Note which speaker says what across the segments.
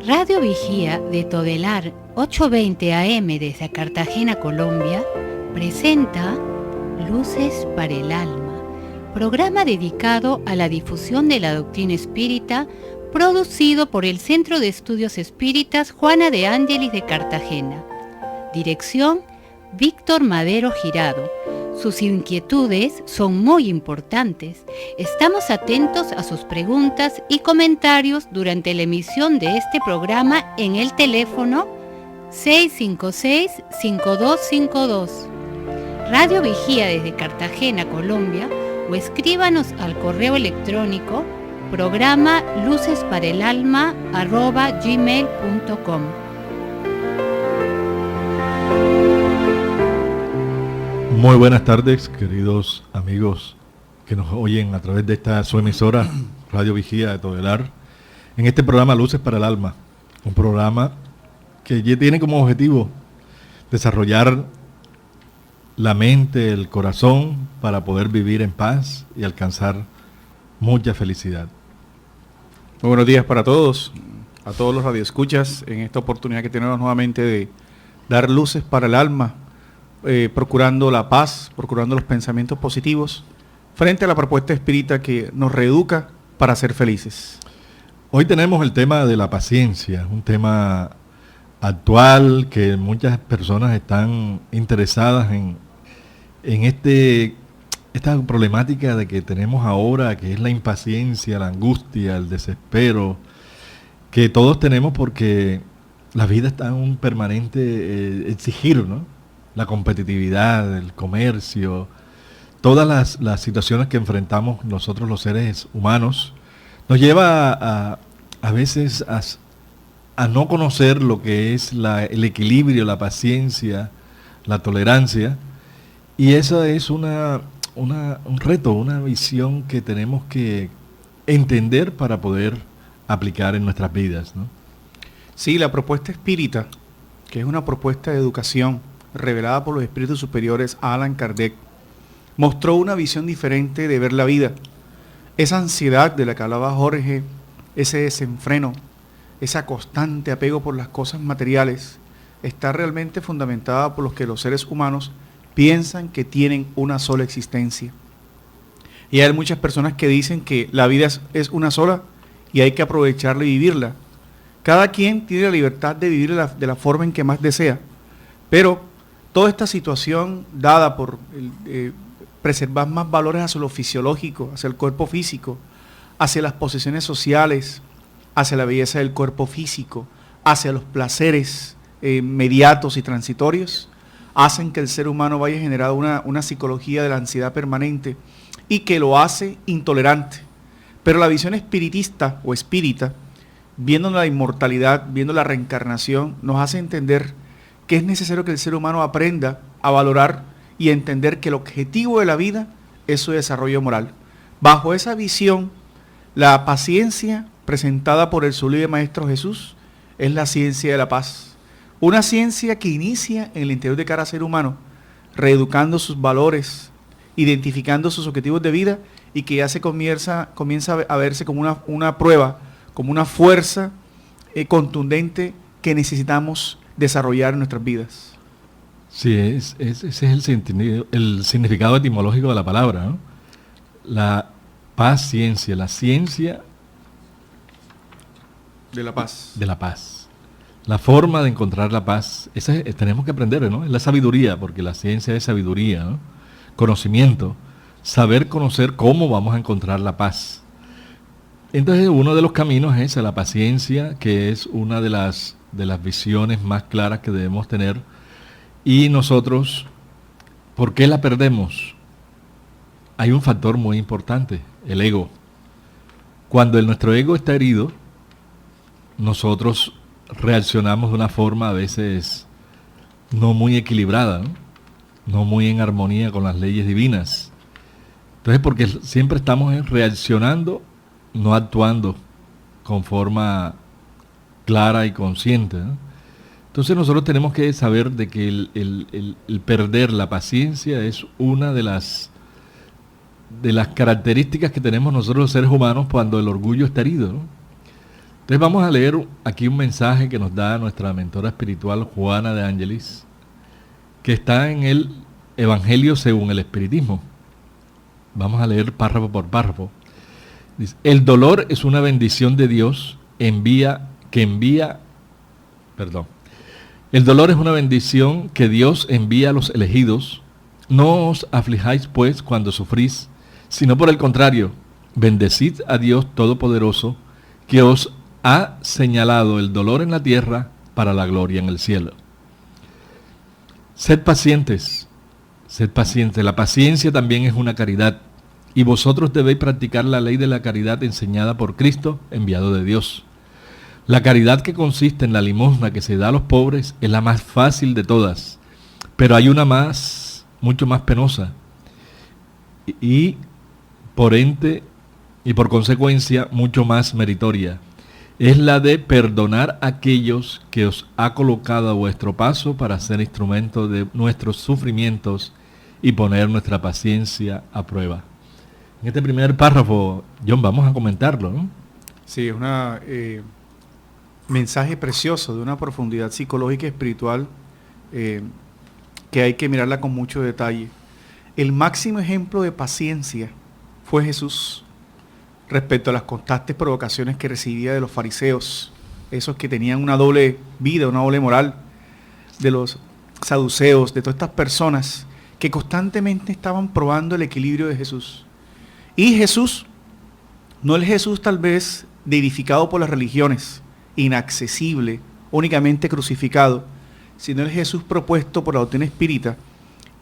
Speaker 1: Radio Vigía de Todelar 820 AM desde Cartagena, Colombia, presenta Luces para el Alma, programa dedicado a la difusión de la doctrina espírita, producido por el Centro de Estudios Espíritas Juana de Ángelis de Cartagena. Dirección: Víctor Madero Girado. Sus inquietudes son muy importantes. Estamos atentos a sus preguntas y comentarios durante la emisión de este programa en el teléfono 656-5252. Radio Vigía desde Cartagena, Colombia, o escríbanos al correo electrónico programa lucesparaelalma@gmail.com.
Speaker 2: Muy buenas tardes, queridos amigos que nos oyen a través de esta su emisora, Radio Vigía de Todelar, en este programa Luces para el Alma, un programa que ya tiene como objetivo desarrollar la mente, el corazón, para poder vivir en paz y alcanzar mucha felicidad.
Speaker 3: Muy buenos días para todos, a todos los radioescuchas, en esta oportunidad que tenemos nuevamente de dar luces para el alma, procurando la paz, procurando los pensamientos positivos, frente a la propuesta espírita que nos reeduca para ser felices.
Speaker 2: Hoy tenemos el tema de la paciencia, un tema actual que muchas personas están interesadas en esta problemática de que tenemos ahora, que es la impaciencia, la angustia, el desespero, que todos tenemos porque la vida está en un permanente exigir, ¿no? La competitividad, el comercio, todas las situaciones que enfrentamos nosotros los seres humanos, nos lleva a veces a no conocer lo que es el equilibrio, la paciencia, la tolerancia, y eso es un reto, una visión que tenemos que entender para poder aplicar en nuestras vidas, ¿no?
Speaker 3: Sí, la propuesta espírita, que es una propuesta de educación revelada por los espíritus superiores a Allan Kardec, mostró una visión diferente de ver la vida. Esa ansiedad de la que hablaba Jorge, ese desenfreno, esa constante apego por las cosas materiales, está realmente fundamentada por los que los seres humanos piensan que tienen una sola existencia. Y hay muchas personas que dicen que la vida es una sola y hay que aprovecharla y vivirla. Cada quien tiene la libertad de vivirla de la forma en que más desea, pero toda esta situación dada por preservar más valores hacia lo fisiológico, hacia el cuerpo físico, hacia las posesiones sociales, hacia la belleza del cuerpo físico, hacia los placeres inmediatos y transitorios, hacen que el ser humano vaya generando una psicología de la ansiedad permanente y que lo hace intolerante. Pero la visión espiritista o espírita, viendo la inmortalidad, viendo la reencarnación, nos hace entender que es necesario que el ser humano aprenda a valorar y entender que el objetivo de la vida es su desarrollo moral. Bajo esa visión, la paciencia presentada por el sublime Maestro Jesús es la ciencia de la paz. Una ciencia que inicia en el interior de cada ser humano, reeducando sus valores, identificando sus objetivos de vida y que ya se comienza a verse como una prueba, como una fuerza contundente que necesitamos desarrollar en nuestras vidas.
Speaker 2: Sí, ese es el significado etimológico de la palabra, ¿no? La paciencia, la ciencia
Speaker 3: de la paz.
Speaker 2: De la paz. La forma de encontrar la paz, tenemos que aprender, ¿no? Es la sabiduría, porque la ciencia es sabiduría, ¿no? Conocimiento, saber conocer cómo vamos a encontrar la paz. Entonces, uno de los caminos es la paciencia, que es una de las visiones más claras que debemos tener. Y nosotros, ¿por qué la perdemos? Hay un factor muy importante, el ego. Cuando nuestro ego está herido, nosotros reaccionamos de una forma a veces no muy equilibrada, no muy en armonía con las leyes divinas. Entonces, porque siempre estamos reaccionando, no actuando con forma clara y consciente, ¿no? Entonces nosotros tenemos que saber de que el perder la paciencia es una de las características que tenemos nosotros los seres humanos cuando el orgullo está herido, ¿no? Entonces vamos a leer aquí un mensaje que nos da nuestra mentora espiritual Juana de Ángelis, que está en el Evangelio según el Espiritismo. Vamos a leer párrafo por párrafo. Dice: el dolor es una bendición de Dios, el dolor es una bendición que Dios envía a los elegidos. No os aflijáis pues cuando sufrís, sino por el contrario, bendecid a Dios Todopoderoso, que os ha señalado el dolor en la tierra para la gloria en el cielo. Sed pacientes, la paciencia también es una caridad, y vosotros debéis practicar la ley de la caridad enseñada por Cristo, enviado de Dios. La caridad que consiste en la limosna que se da a los pobres es la más fácil de todas, pero hay una mucho más penosa, y por consecuencia mucho más meritoria. Es la de perdonar a aquellos que os ha colocado a vuestro paso para ser instrumento de nuestros sufrimientos y poner nuestra paciencia a prueba. En este primer párrafo, John, vamos a comentarlo, ¿no?
Speaker 3: Sí, es un mensaje precioso de una profundidad psicológica y espiritual que hay que mirarla con mucho detalle. El máximo ejemplo de paciencia fue Jesús respecto a las constantes provocaciones que recibía de los fariseos, esos que tenían una doble vida, una doble moral, de los saduceos, de todas estas personas que constantemente estaban probando el equilibrio de Jesús. Y Jesús, no el Jesús tal vez deidificado por las religiones, inaccesible, únicamente crucificado, sino el Jesús propuesto por la doctrina espírita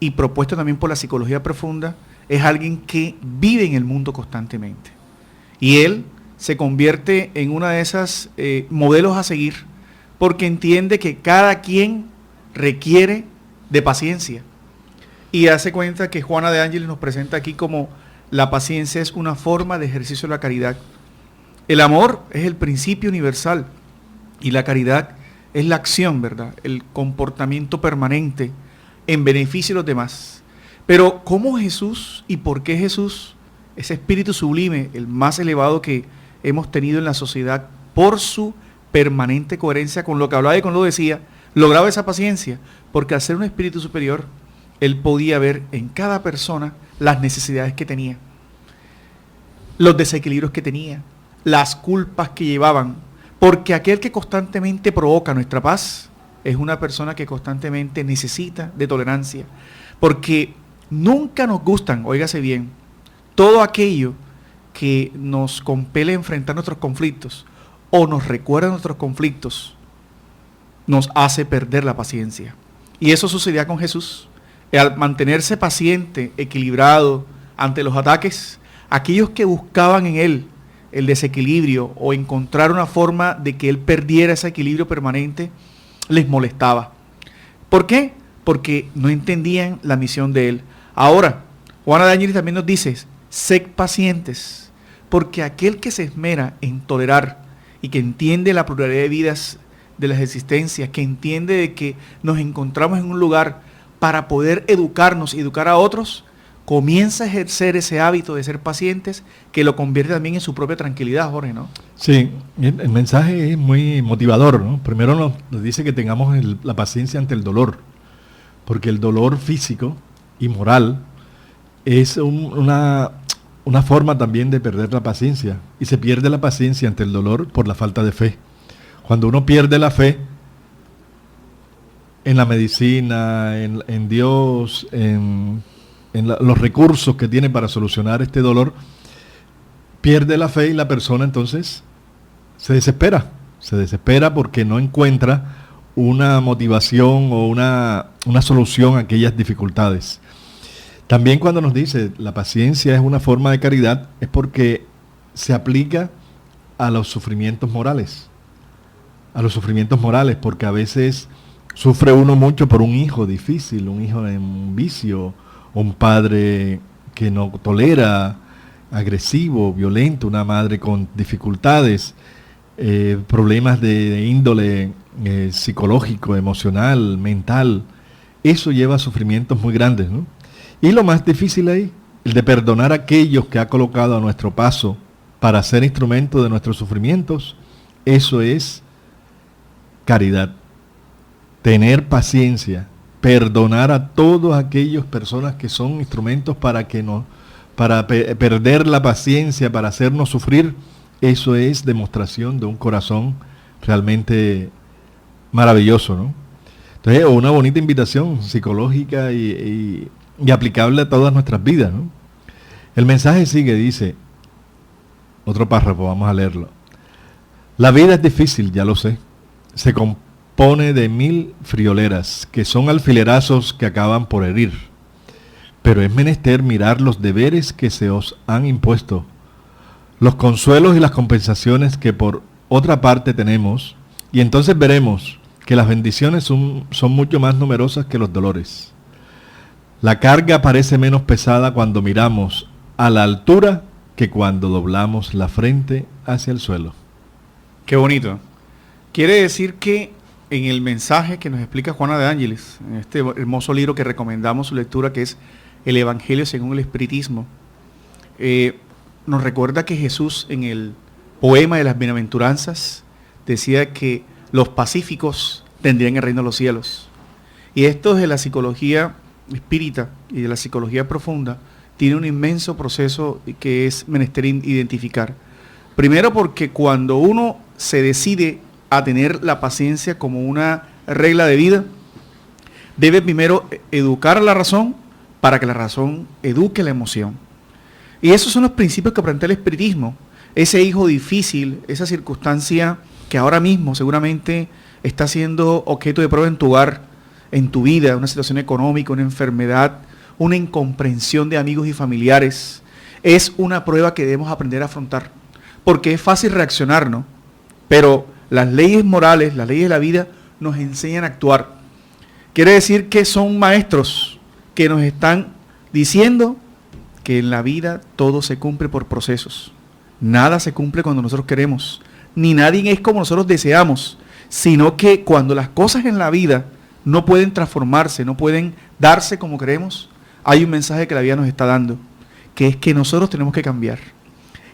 Speaker 3: y propuesto también por la psicología profunda, es alguien que vive en el mundo constantemente. Y él se convierte en una de esas modelos a seguir, porque entiende que cada quien requiere de paciencia. Y hace cuenta que Juana de Ángeles nos presenta aquí como la paciencia es una forma de ejercicio de la caridad. El amor es el principio universal y la caridad es la acción, ¿verdad? El comportamiento permanente en beneficio de los demás. Pero ¿cómo Jesús y por qué Jesús, ese espíritu sublime, el más elevado que hemos tenido en la sociedad, por su permanente coherencia con lo que hablaba y con lo que decía, lograba esa paciencia? Porque al ser un espíritu superior, él podía ver en cada persona las necesidades que tenía, los desequilibrios que tenía, las culpas que llevaban, porque aquel que constantemente provoca nuestra paz es una persona que constantemente necesita de tolerancia, porque nunca nos gustan, óigase bien, todo aquello que nos compele a enfrentar nuestros conflictos o nos recuerda nuestros conflictos, nos hace perder la paciencia. Y eso sucedía con Jesús. Al mantenerse paciente, equilibrado ante los ataques, aquellos que buscaban en él el desequilibrio o encontrar una forma de que él perdiera ese equilibrio permanente, les molestaba. ¿Por qué? Porque no entendían la misión de él. Ahora, Juana de Ángeles también nos dice, sed pacientes, porque aquel que se esmera en tolerar y que entiende la pluralidad de vidas de las existencias, que entiende de que nos encontramos en un lugar para poder educarnos y educar a otros, comienza a ejercer ese hábito de ser pacientes que lo convierte también en su propia tranquilidad, Jorge, ¿no?
Speaker 2: Sí, el mensaje es muy motivador, ¿no? Primero nos dice que tengamos la paciencia ante el dolor, porque el dolor físico y moral es una forma también de perder la paciencia, y se pierde la paciencia ante el dolor por la falta de fe. Cuando uno pierde la fe en la medicina, en Dios, en los recursos que tiene para solucionar este dolor, pierde la fe y la persona entonces se desespera porque no encuentra una motivación o una solución a aquellas dificultades. También cuando nos dice la paciencia es una forma de caridad, es porque se aplica a los sufrimientos morales, porque a veces sufre uno mucho por un hijo difícil, un hijo en un vicio, un padre que no tolera, agresivo, violento, una madre con dificultades, problemas de índole psicológico, emocional, mental. Eso lleva a sufrimientos muy grandes, ¿no? Y lo más difícil ahí, el de perdonar a aquellos que ha colocado a nuestro paso para ser instrumento de nuestros sufrimientos Eso es caridad. Tener paciencia, perdonar a todas aquellas personas que son instrumentos para perder la paciencia, para hacernos sufrir. Eso es demostración de un corazón realmente maravilloso, ¿no? Entonces, una bonita invitación psicológica y aplicable a todas nuestras vidas, ¿no? El mensaje sigue, dice, otro párrafo, vamos a leerlo. La vida es difícil, ya lo sé. Se compone de 1000 frioleras, que son alfilerazos que acaban por herir. Pero es menester mirar los deberes que se os han impuesto, los consuelos y las compensaciones que por otra parte tenemos, y entonces veremos que las bendiciones son mucho más numerosas que los dolores. La carga parece menos pesada cuando miramos a la altura que cuando doblamos la frente hacia el suelo.
Speaker 3: Qué bonito. Quiere decir que en el mensaje que nos explica Juana de Ángeles, en este hermoso libro que recomendamos su lectura, que es El Evangelio según el Espiritismo, nos recuerda que Jesús en el poema de las bienaventuranzas decía que los pacíficos tendrían el reino de los cielos. Y esto de la psicología espírita y de la psicología profunda tiene un inmenso proceso que es menester identificar. Primero porque cuando uno se decide a tener la paciencia como una regla de vida, debe primero educar a la razón para que la razón eduque la emoción. Y esos son los principios que plantea el espiritismo. Ese hijo difícil, esa circunstancia que ahora mismo seguramente está siendo objeto de prueba en tu hogar, en tu vida, una situación económica, una enfermedad, una incomprensión de amigos y familiares, es una prueba que debemos aprender a afrontar. Porque es fácil reaccionar, ¿no? Pero las leyes morales, las leyes de la vida nos enseñan a actuar. Quiere decir que son maestros que nos están diciendo que en la vida todo se cumple por procesos. Nada se cumple cuando nosotros queremos, ni nadie es como nosotros deseamos, sino que cuando las cosas en la vida no pueden transformarse, no pueden darse como queremos, hay un mensaje que la vida nos está dando, que es que nosotros tenemos que cambiar.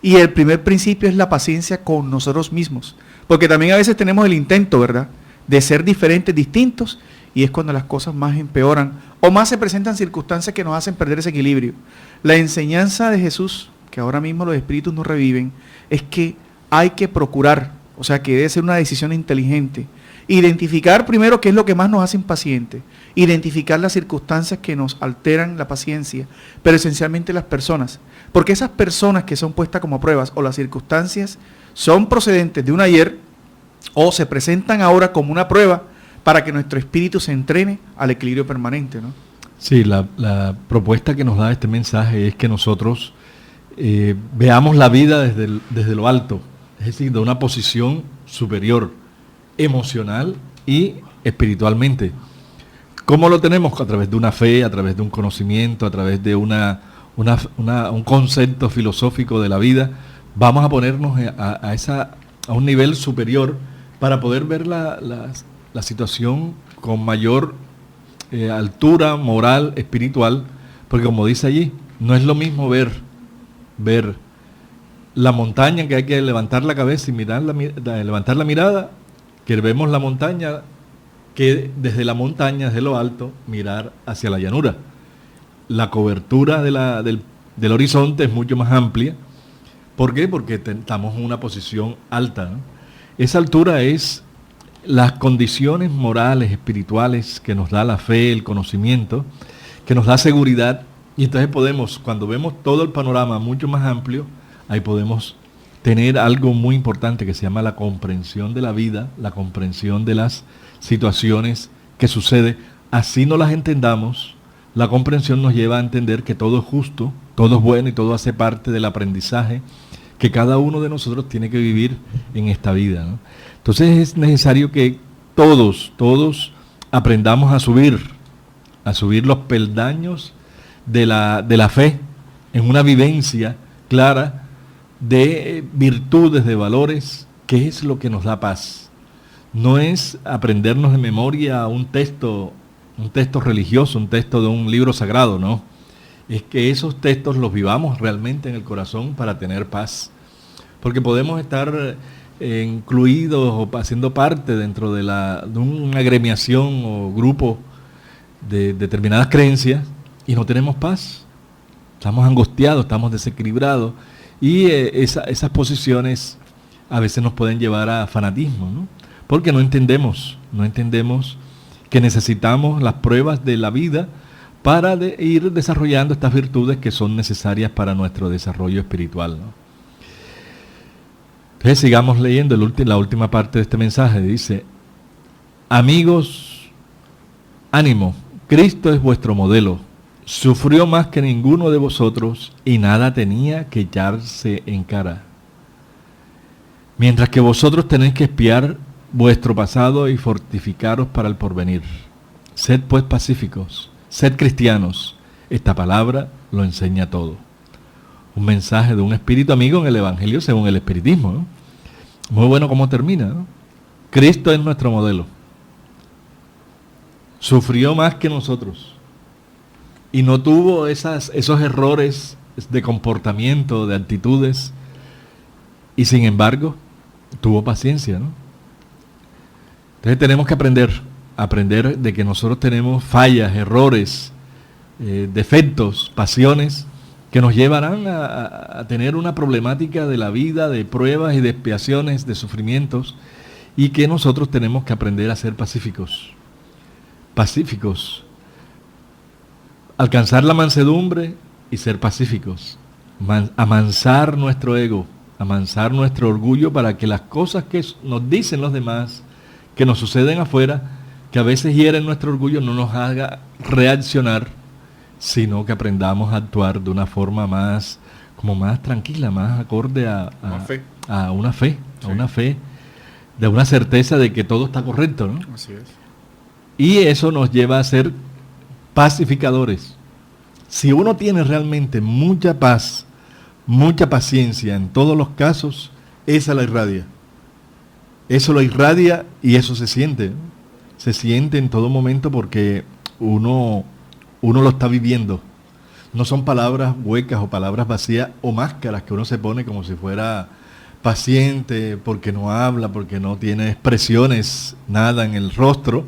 Speaker 3: Y el primer principio es la paciencia con nosotros mismos, porque también a veces tenemos el intento, ¿verdad?, de ser diferentes, distintos, y es cuando las cosas más empeoran o más se presentan circunstancias que nos hacen perder ese equilibrio. La enseñanza de Jesús, que ahora mismo los espíritus nos reviven, es que hay que procurar, o sea que debe ser una decisión inteligente, identificar primero qué es lo que más nos hace impacientes, identificar las circunstancias que nos alteran la paciencia, pero esencialmente las personas, porque esas personas que son puestas como pruebas o las circunstancias son procedentes de un ayer o se presentan ahora como una prueba para que nuestro espíritu se entrene al equilibrio permanente, ¿no?
Speaker 2: Sí, la propuesta que nos da este mensaje es que nosotros veamos la vida desde lo alto, es decir, de una posición superior, emocional y espiritualmente. ¿Cómo lo tenemos? A través de una fe, a través de un conocimiento, a través de un concepto filosófico de la vida. Vamos a ponernos a un nivel superior para poder ver la situación con mayor altura moral, espiritual, porque como dice allí, no es lo mismo ver la montaña, que hay que levantar la cabeza y levantar la mirada, que vemos la montaña, que desde la montaña, desde lo alto, mirar hacia la llanura. La cobertura del horizonte es mucho más amplia. ¿Por qué? Porque estamos en una posición alta, ¿no? Esa altura es las condiciones morales, espirituales que nos da la fe, el conocimiento, que nos da seguridad, y entonces podemos, cuando vemos todo el panorama mucho más amplio, ahí podemos tener algo muy importante que se llama la comprensión de la vida, la comprensión de las situaciones que suceden. Así no las entendamos, la comprensión nos lleva a entender que todo es justo, todo es bueno y todo hace parte del aprendizaje que cada uno de nosotros tiene que vivir en esta vida, ¿no? Entonces es necesario que todos aprendamos a subir los peldaños de la fe en una vivencia clara de virtudes, de valores, que es lo que nos da paz. No es aprendernos de memoria un texto religioso, un texto de un libro sagrado, no. Es que esos textos los vivamos realmente en el corazón para tener paz. Porque podemos estar incluidos o haciendo parte dentro de una agremiación o grupo de determinadas creencias y no tenemos paz. Estamos angustiados, estamos desequilibrados y esas posiciones a veces nos pueden llevar a fanatismo, ¿no? Porque no entendemos que necesitamos las pruebas de la vida para ir desarrollando estas virtudes que son necesarias para nuestro desarrollo espiritual, ¿no? Entonces sigamos leyendo la última parte de este mensaje. Dice: amigos, ánimo, Cristo es vuestro modelo. Sufrió más que ninguno de vosotros y nada tenía que echarse en cara. Mientras que vosotros tenéis que espiar vuestro pasado y fortificaros para el porvenir. Sed pues pacíficos, sed cristianos. Esta palabra lo enseña todo. Un mensaje de un espíritu amigo en el Evangelio según el espiritismo, ¿no? Muy bueno cómo termina, ¿no? Cristo es nuestro modelo. Sufrió más que nosotros y no tuvo esos errores de comportamiento, de actitudes, y sin embargo tuvo paciencia, ¿no? Entonces tenemos que aprender de que nosotros tenemos fallas, errores, defectos, pasiones que nos llevarán a tener una problemática de la vida, de pruebas y de expiaciones, de sufrimientos, y que nosotros tenemos que aprender a ser pacíficos. Pacíficos. Alcanzar la mansedumbre y ser pacíficos. Amansar nuestro ego, amansar nuestro orgullo para que las cosas que nos dicen los demás, que nos suceden afuera, que a veces hieren nuestro orgullo, no nos haga reaccionar, sino que aprendamos a actuar de una forma más tranquila, más acorde a una fe, de una certeza de que todo está correcto, ¿no?
Speaker 3: Así es.
Speaker 2: Y eso nos lleva a ser pacificadores. Si uno tiene realmente mucha paz, mucha paciencia en todos los casos, esa la irradia. Eso lo irradia y eso se siente, ¿no? Se siente en todo momento porque uno lo está viviendo. No son palabras huecas o palabras vacías o máscaras que uno se pone como si fuera paciente porque no habla, porque no tiene expresiones, nada en el rostro,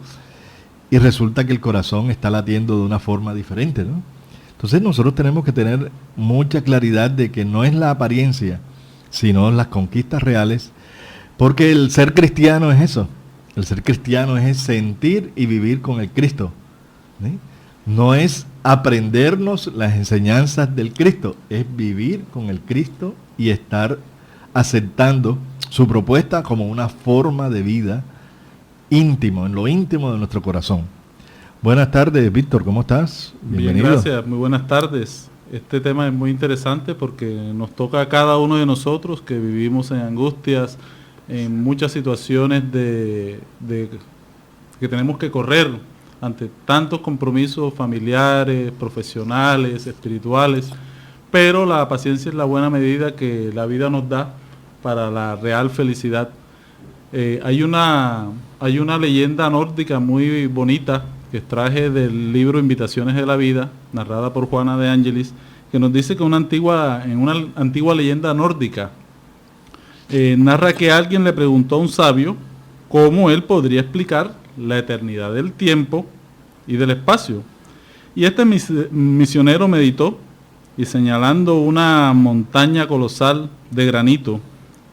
Speaker 2: y resulta que el corazón está latiendo de una forma diferente, ¿no? Entonces nosotros tenemos que tener mucha claridad de que no es la apariencia, sino las conquistas reales, porque el ser cristiano es eso. El ser cristiano es sentir y vivir con el Cristo, ¿sí? No es aprendernos las enseñanzas del Cristo, es vivir con el Cristo y estar aceptando su propuesta como una forma de vida íntimo, en lo íntimo de nuestro corazón. Buenas tardes, Víctor, ¿cómo estás?
Speaker 4: Bienvenido. Bien, gracias, muy buenas tardes. Este tema es muy interesante porque nos toca a cada uno de nosotros que vivimos en angustias, en muchas situaciones de que tenemos que correr ante tantos compromisos familiares, profesionales, espirituales, pero la paciencia es la buena medida que la vida nos da para la real felicidad. Hay una leyenda nórdica muy bonita que extraje del libro Invitaciones de la Vida, narrada por Juana de Ángelis, que nos dice que en una antigua leyenda nórdica narra que alguien le preguntó a un sabio cómo él podría explicar la eternidad del tiempo y del espacio. Y este misionero meditó y, señalando una montaña colosal de granito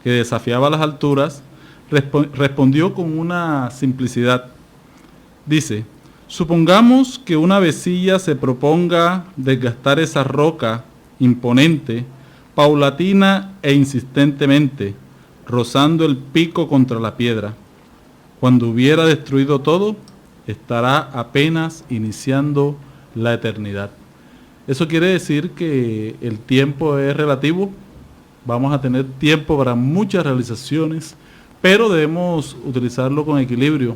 Speaker 4: que desafiaba las alturas, respondió con una simplicidad. Dice: supongamos que una avecilla se proponga desgastar esa roca imponente, paulatina e insistentemente, rozando el pico contra la piedra. Cuando hubiera destruido todo, estará apenas iniciando la eternidad. Eso quiere decir que el tiempo es relativo, vamos a tener tiempo para muchas realizaciones, pero debemos utilizarlo con equilibrio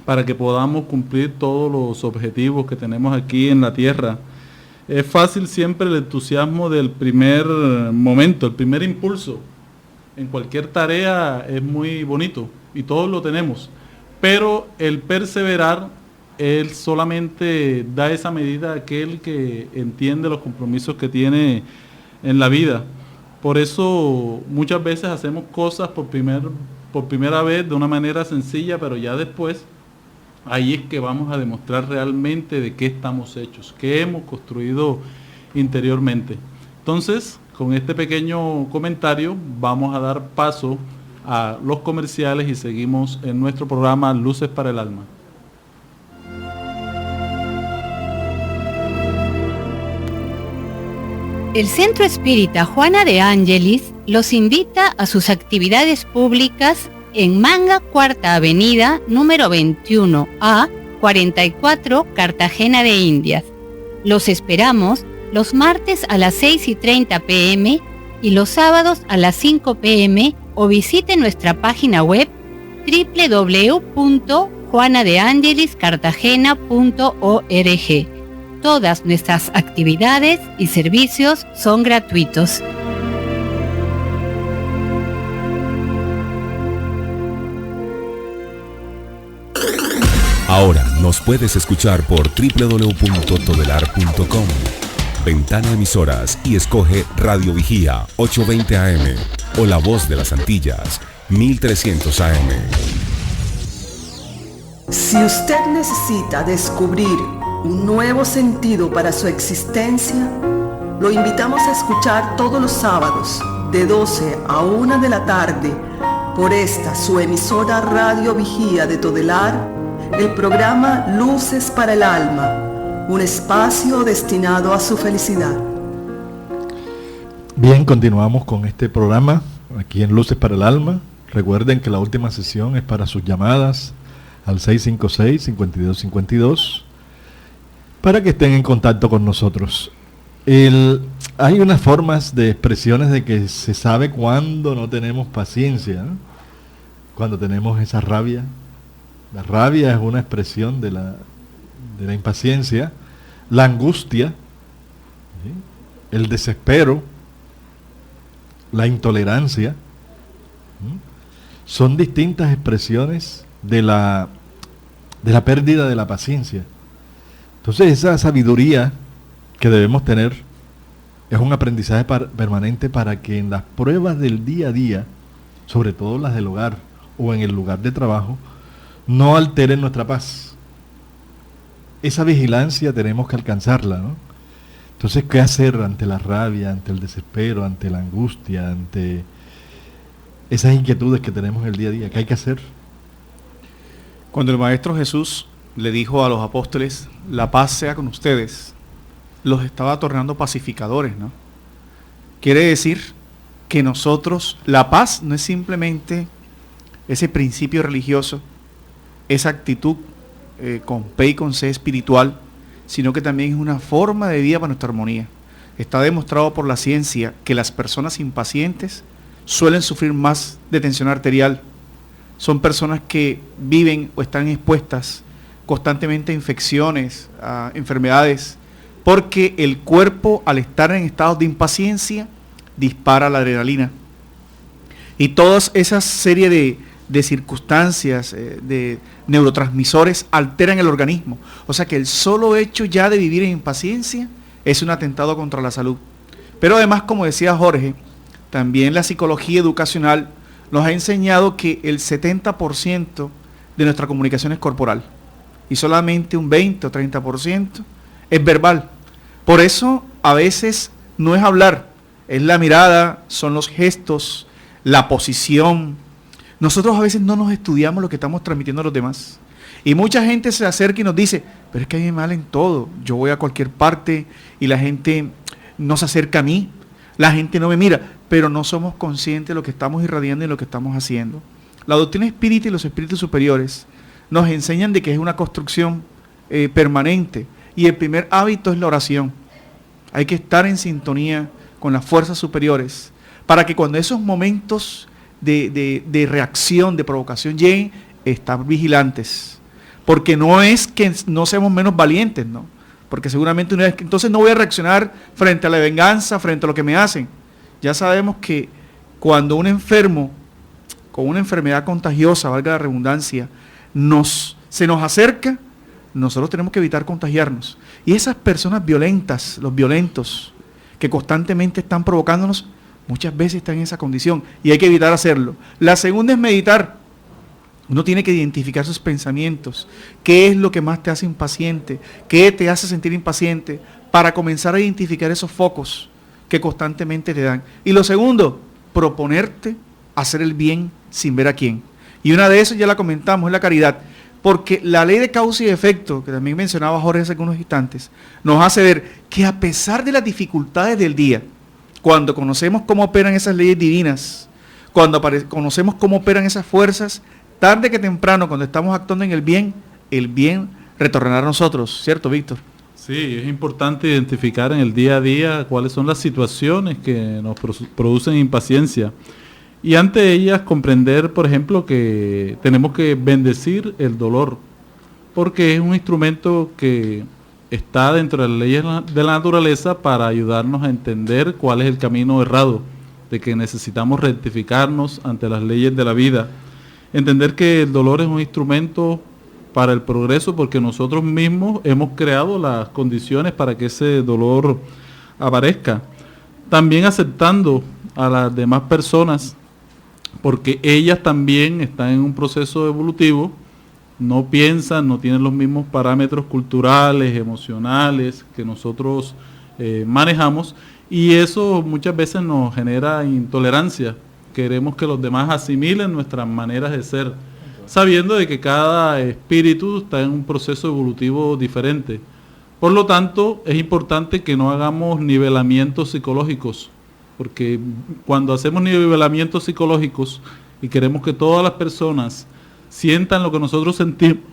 Speaker 4: para que podamos cumplir todos los objetivos que tenemos aquí en la tierra. Es fácil siempre el entusiasmo del primer momento, el primer impulso. En cualquier tarea es muy bonito y todos lo tenemos, pero el perseverar, él solamente da esa medida a aquel que entiende los compromisos que tiene en la vida. Por eso muchas veces hacemos cosas por primera vez de una manera sencilla, pero ya después ahí es que vamos a demostrar realmente de qué estamos hechos, qué hemos construido interiormente. Entonces, con este pequeño comentario vamos a dar paso a los comerciales y seguimos en nuestro programa Luces para el Alma.
Speaker 1: El Centro Espírita Juana de Ángelis los invita a sus actividades públicas en Manga, Cuarta Avenida, número 21A, 44, Cartagena de Indias. Los esperamos los martes a las 6:30 p.m. y los sábados a las 5 p.m. o visite nuestra página web www.juanadeangeliscartagena.org. Todas nuestras actividades y servicios son gratuitos.
Speaker 5: Ahora nos puedes escuchar por www.todelar.com. Ventana Emisoras y escoge Radio Vigía 820 AM o La Voz de las Antillas 1300 AM.
Speaker 6: Si usted necesita descubrir un nuevo sentido para su existencia, lo invitamos a escuchar todos los sábados de 12 a 1 de la tarde por esta su emisora Radio Vigía de Todelar, el programa Luces para el Alma, un espacio destinado a su felicidad.
Speaker 2: Bien, continuamos con este programa aquí en Luces para el Alma. Recuerden que la última sesión es para sus llamadas al 656-5252 para que estén en contacto con nosotros. Hay unas formas de expresiones de que se sabe cuando no tenemos paciencia, ¿no? Cuando tenemos esa rabia. La rabia es una expresión de la impaciencia, la angustia, ¿sí? El desespero, la intolerancia, ¿sí? Son distintas expresiones de la pérdida de la paciencia. Entonces esa sabiduría que debemos tener es un aprendizaje permanente para que en las pruebas del día a día, sobre todo las del hogar o en el lugar de trabajo, no alteren nuestra paz. Esa vigilancia tenemos que alcanzarla, ¿no? Entonces, ¿qué hacer ante la rabia, ante el desespero, ante la angustia, ante esas inquietudes que tenemos en el día a día? ¿Qué hay que hacer?
Speaker 3: Cuando el Maestro Jesús le dijo a los apóstoles, la paz sea con ustedes, los estaba tornando pacificadores, ¿no? Quiere decir que nosotros, la paz no es simplemente ese principio religioso, esa actitud con P y con C espiritual, sino que también es una forma de vida para nuestra armonía. Está demostrado por la ciencia que las personas impacientes suelen sufrir más de tensión arterial. Son personas que viven o están expuestas constantemente a infecciones, a enfermedades, porque el cuerpo, al estar en estados de impaciencia, dispara la adrenalina. Y todas esas serie de circunstancias, de neurotransmisores alteran el organismo. O sea que el solo hecho ya de vivir en impaciencia es un atentado contra la salud. Pero además, como decía Jorge, también la psicología educacional nos ha enseñado que el 70% de nuestra comunicación es corporal y solamente un 20 o 30% es verbal. Por eso a veces no es hablar, es la mirada, son los gestos, la posición. Nosotros a veces no nos estudiamos lo que estamos transmitiendo a los demás. Y mucha gente se acerca y nos dice, pero es que a mí me mal en todo. Yo voy a cualquier parte y la gente no se acerca a mí. La gente no me mira, pero no somos conscientes de lo que estamos irradiando y lo que estamos haciendo. La doctrina espírita y los espíritus superiores nos enseñan de que es una construcción permanente. Y el primer hábito es la oración. Hay que estar en sintonía con las fuerzas superiores para que cuando esos momentos de reacción, de provocación lleguen, estar vigilantes. Porque no es que no seamos menos valientes, ¿no? Porque seguramente una vez que entonces no voy a reaccionar frente a la venganza, frente a lo que me hacen. Ya sabemos que cuando un enfermo con una enfermedad contagiosa, valga la redundancia, se nos acerca, nosotros tenemos que evitar contagiarnos. Y esas personas violentas, los violentos, que constantemente están provocándonos, muchas veces está en esa condición y hay que evitar hacerlo. La segunda es meditar. Uno tiene que identificar sus pensamientos. ¿Qué es lo que más te hace impaciente? ¿Qué te hace sentir impaciente? Para comenzar a identificar esos focos que constantemente te dan. Y lo segundo, proponerte hacer el bien sin ver a quién. Y una de esas ya la comentamos, es la caridad. Porque la ley de causa y efecto, que también mencionaba Jorge hace unos instantes, nos hace ver que a pesar de las dificultades del día, cuando conocemos cómo operan esas leyes divinas, cuando conocemos cómo operan esas fuerzas, tarde que temprano, cuando estamos actuando en el bien retornará a nosotros, ¿cierto, Víctor?
Speaker 4: Sí, es importante identificar en el día a día cuáles son las situaciones que nos producen impaciencia. Y ante ellas comprender, por ejemplo, que tenemos que bendecir el dolor, porque es un instrumento que está dentro de las leyes de la naturaleza para ayudarnos a entender cuál es el camino errado, de que necesitamos rectificarnos ante las leyes de la vida. Entender que el dolor es un instrumento para el progreso, porque nosotros mismos hemos creado las condiciones para que ese dolor aparezca. También aceptando a las demás personas, porque ellas también están en un proceso evolutivo, no piensan, no tienen los mismos parámetros culturales, emocionales que nosotros manejamos, y eso muchas veces nos genera intolerancia. Queremos que los demás asimilen nuestras maneras de ser, sabiendo de que cada espíritu está en un proceso evolutivo diferente. Por lo tanto, es importante que no hagamos nivelamientos psicológicos, porque cuando hacemos nivelamientos psicológicos y queremos que todas las personas sientan lo que nosotros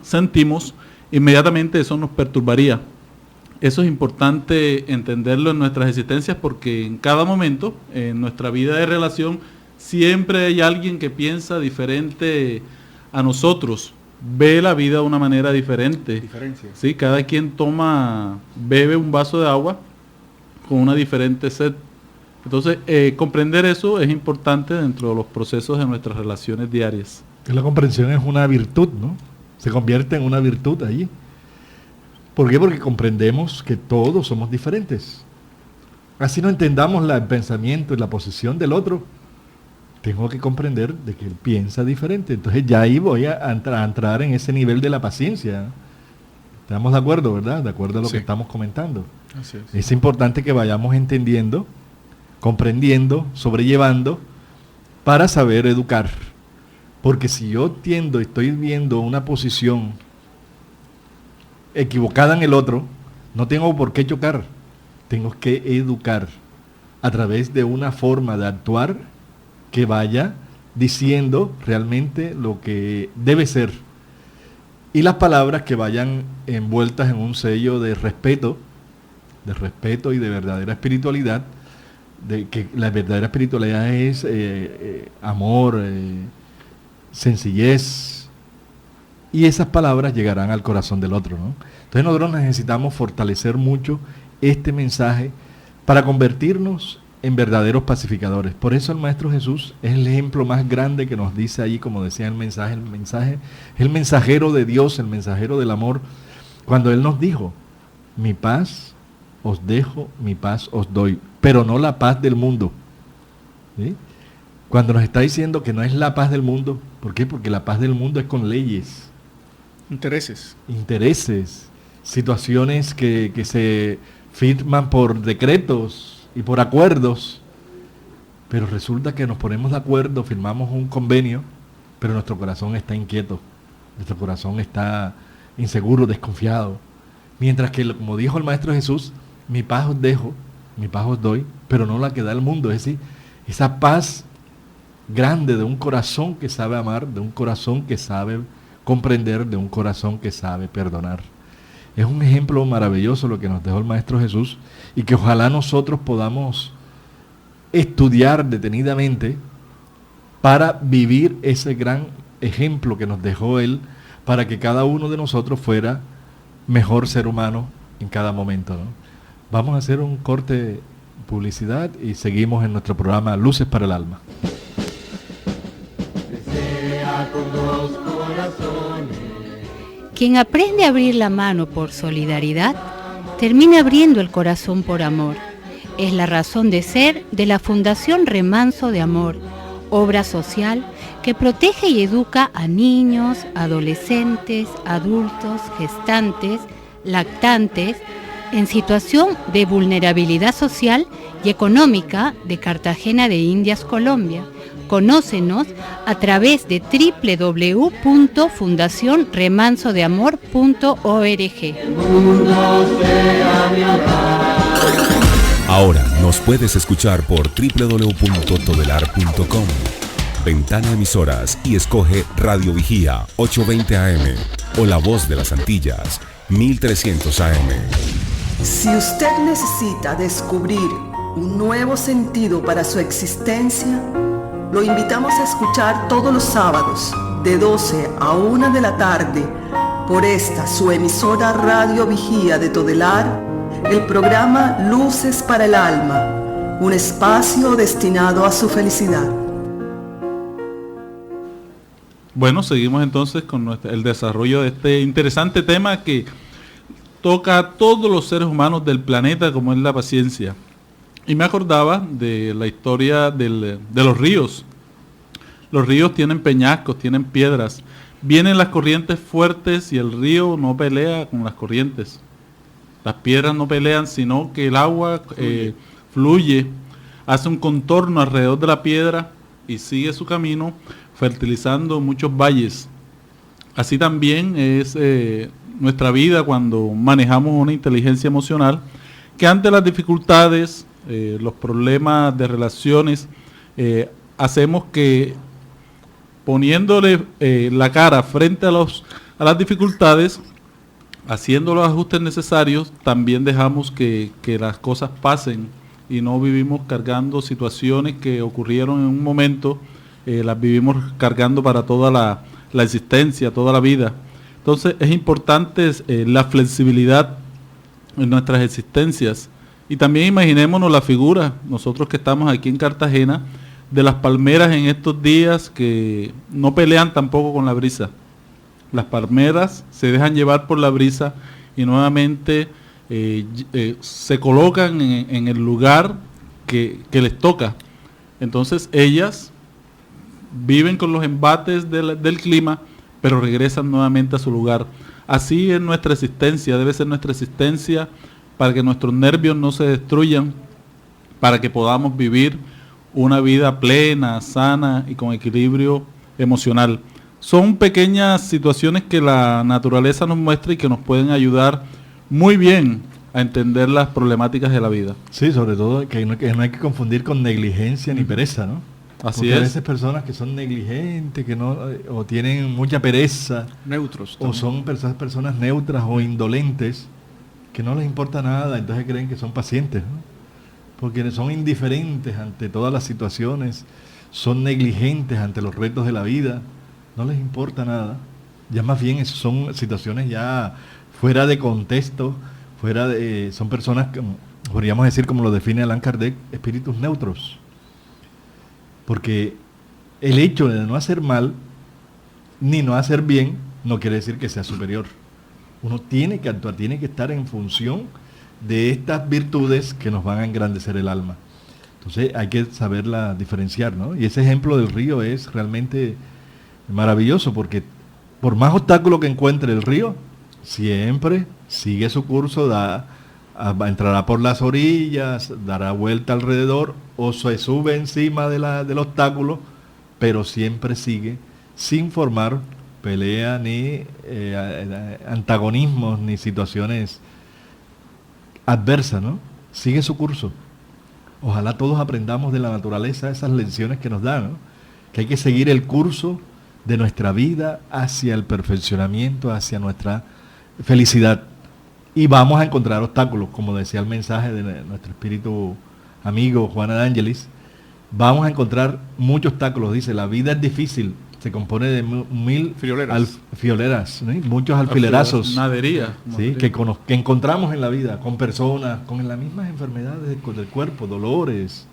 Speaker 4: sentimos, inmediatamente eso nos perturbaría. Eso es importante entenderlo en nuestras existencias, porque en cada momento, en nuestra vida de relación, siempre hay alguien que piensa diferente a nosotros, ve la vida de una manera diferente. Sí, cada quien bebe un vaso de agua con una diferente sed. Entonces, comprender eso es importante dentro de los procesos de nuestras relaciones diarias.
Speaker 2: La comprensión es una virtud, ¿no? Se convierte en una virtud allí. ¿Por qué? Porque comprendemos que todos somos diferentes. Así no entendamos el pensamiento y la posición del otro, tengo que comprender de que él piensa diferente. Entonces ya ahí voy a entrar en ese nivel de la paciencia. ¿Estamos de acuerdo, verdad? De acuerdo a lo que estamos comentando.
Speaker 3: Así es.
Speaker 2: Es importante que vayamos entendiendo, comprendiendo, sobrellevando, para saber educar. Porque si yo estoy viendo una posición equivocada en el otro, no tengo por qué chocar. Tengo que educar a través de una forma de actuar que vaya diciendo realmente lo que debe ser. Y las palabras que vayan envueltas en un sello de respeto y de verdadera espiritualidad, de que la verdadera espiritualidad es amor, sencillez, y esas palabras llegarán al corazón del otro, ¿no? Entonces nosotros necesitamos fortalecer mucho este mensaje para convertirnos en verdaderos pacificadores. Por eso el Maestro Jesús es el ejemplo más grande que nos dice ahí, como decía el mensaje, el mensajero de Dios, el mensajero del amor, cuando Él nos dijo, mi paz os dejo, mi paz os doy, pero no la paz del mundo. ¿Sí? Cuando nos está diciendo que no es la paz del mundo, ¿por qué? Porque la paz del mundo es con leyes. Intereses, situaciones que se firman por decretos y por acuerdos, pero resulta que nos ponemos de acuerdo, firmamos un convenio, pero nuestro corazón está inquieto, nuestro corazón está inseguro, desconfiado, mientras que, como dijo el Maestro Jesús, mi paz os dejo, mi paz os doy, pero no la que da el mundo. Es decir, esa paz grande de un corazón que sabe amar, de un corazón que sabe comprender, de un corazón que sabe perdonar. Es un ejemplo maravilloso lo que nos dejó el Maestro Jesús, y que ojalá nosotros podamos estudiar detenidamente para vivir ese gran ejemplo que nos dejó Él, para que cada uno de nosotros fuera mejor ser humano en cada momento, ¿no? Vamos a hacer un corte de publicidad y seguimos en nuestro programa Luces para el Alma.
Speaker 1: Quien aprende a abrir la mano por solidaridad, termina abriendo el corazón por amor. es la razón de ser de la Fundación Remanso de Amor, obra social que protege y educa a niños, adolescentes, adultos, gestantes, lactantes, en situación de vulnerabilidad social y económica de Cartagena de Indias, Colombia. Conócenos a través de www.fundacionremansodeamor.org.
Speaker 5: Ahora nos puedes escuchar por www.todelar.com. Ventana Emisoras y escoge Radio Vigía 820 AM o La Voz de las Antillas 1300 AM.
Speaker 6: Si usted necesita descubrir un nuevo sentido para su existencia, lo invitamos a escuchar todos los sábados de 12 a 1 de la tarde por esta su emisora Radio Vigía de Todelar, el programa Luces para el Alma, un espacio destinado a su felicidad.
Speaker 4: Bueno, seguimos entonces con el desarrollo de este interesante tema que toca a todos los seres humanos del planeta, como es la paciencia. Y me acordaba de la historia de los ríos. Los ríos tienen peñascos, tienen piedras. Vienen las corrientes fuertes y el río no pelea con las corrientes. Las piedras no pelean, sino que el agua fluye, hace un contorno alrededor de la piedra y sigue su camino, fertilizando muchos valles. Así también es nuestra vida cuando manejamos una inteligencia emocional, que ante las dificultades, los problemas de relaciones, hacemos que poniéndole la cara frente a las dificultades, haciendo los ajustes necesarios, también dejamos que las cosas pasen y no vivimos cargando situaciones que ocurrieron en un momento, las vivimos cargando para toda la existencia, toda la vida. Entonces es importante la flexibilidad en nuestras existencias. Y también imaginémonos la figura, nosotros que estamos aquí en Cartagena, de las palmeras en estos días que no pelean tampoco con la brisa. Las palmeras se dejan llevar por la brisa y nuevamente se colocan en el lugar que les toca. Entonces ellas viven con los embates del clima, pero regresan nuevamente a su lugar. Así es nuestra existencia, debe ser nuestra existencia para que nuestros nervios no se destruyan, para que podamos vivir una vida plena, sana y con equilibrio emocional. Son pequeñas situaciones que la naturaleza nos muestra y que nos pueden ayudar muy bien a entender las problemáticas de la vida.
Speaker 2: Sí, sobre todo que no hay que confundir con negligencia ni pereza, ¿no?
Speaker 4: Así
Speaker 2: Porque
Speaker 4: es.
Speaker 2: a veces personas que son negligentes, que no, o tienen mucha pereza,
Speaker 3: Neutros.
Speaker 2: o son personas neutras o indolentes, que no les importa nada, entonces creen que son pacientes, ¿no? Porque son indiferentes ante todas las situaciones, son negligentes ante los retos de la vida, no les importa nada. Ya más bien son situaciones ya fuera de contexto, son personas, podríamos decir, como lo define Allan Kardec, espíritus neutros. Porque el hecho de no hacer mal, ni no hacer bien, no quiere decir que sea superior. Uno tiene que actuar, tiene que estar en función de estas virtudes que nos van a engrandecer el alma. Entonces hay que saberla diferenciar, ¿no? Y ese ejemplo del río es realmente maravilloso, porque por más obstáculo que encuentre el río, siempre sigue su curso, entrará por las orillas, dará vuelta alrededor o se sube encima del obstáculo, pero siempre sigue sin formar pelea ni antagonismos ni situaciones adversas, ¿no? Sigue su curso. Ojalá todos aprendamos de la naturaleza esas lecciones que nos da, ¿no? Que hay que seguir el curso de nuestra vida hacia el perfeccionamiento, hacia nuestra felicidad. Y vamos a encontrar obstáculos, como decía el mensaje de nuestro espíritu amigo Juana de Ángelis. Vamos a encontrar muchos obstáculos. Dice, la vida es difícil, se compone de 1000 fioleras, ¿no? Muchos alfilerazos.
Speaker 4: Nadería.
Speaker 2: ¿Sí? que encontramos en la vida, con personas, con las mismas enfermedades del cuerpo, dolores.